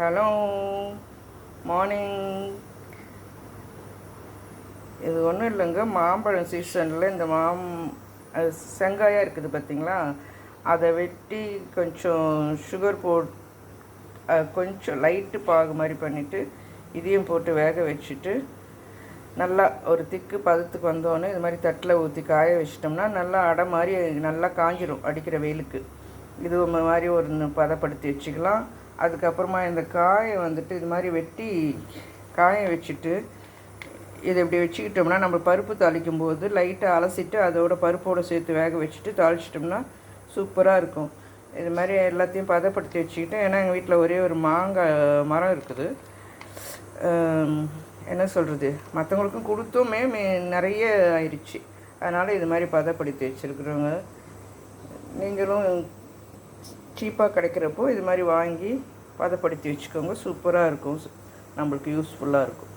Hello, morning. இது ஒன்றும் இல்லைங்க, மாம்பழம் சீசனில் இந்த செங்காயாக இருக்குது பார்த்தீங்களா, அதை வெட்டி கொஞ்சம் சுகர் கொஞ்சம் லைட்டு பாகு மாதிரி பண்ணிவிட்டு இதையும் போட்டு வேக வச்சுட்டு நல்லா ஒரு திக்கு பதத்துக்கு வந்தோடனே இது மாதிரி தட்டில் ஊற்றி காய வச்சிட்டோம்னா நல்லா அடை மாதிரி நல்லா காஞ்சிரும் அடிக்கிற வெயிலுக்கு. இது மாதிரி ஒரு பதப்படுத்தி வச்சுக்கலாம். அதுக்கப்புறமா இந்த காயை வந்துட்டு இது மாதிரி வெட்டி காய வச்சுட்டு இதை இப்படி வச்சுக்கிட்டோம்னா நம்ம பருப்பு தாளிக்கும் போது லைட்டாக அலசிட்டு அதோட பருப்போடு சேர்த்து வேக வச்சுட்டு தாளிச்சிட்டோம்னா சூப்பராக இருக்கும். இது மாதிரி எல்லாத்தையும் பதப்படுத்தி வச்சுக்கிட்டேன். ஏன்னா எங்கள் வீட்டில் ஒரே ஒரு மாங்காய் மரம் இருக்குது. என்ன சொல்கிறது, மற்றவங்களுக்கும் கொடுத்தோமே நிறைய ஆயிடுச்சு. அதனால் இது மாதிரி பதப்படுத்தி வச்சுருக்குறவங்க நீங்களும் சீப்பாக கிடைக்கிறப்போ இது மாதிரி வாங்கி பதப்படுத்தி வச்சுக்கோங்க. சூப்பராக இருக்கும், நம்மளுக்கு யூஸ்ஃபுல்லாக இருக்கும்.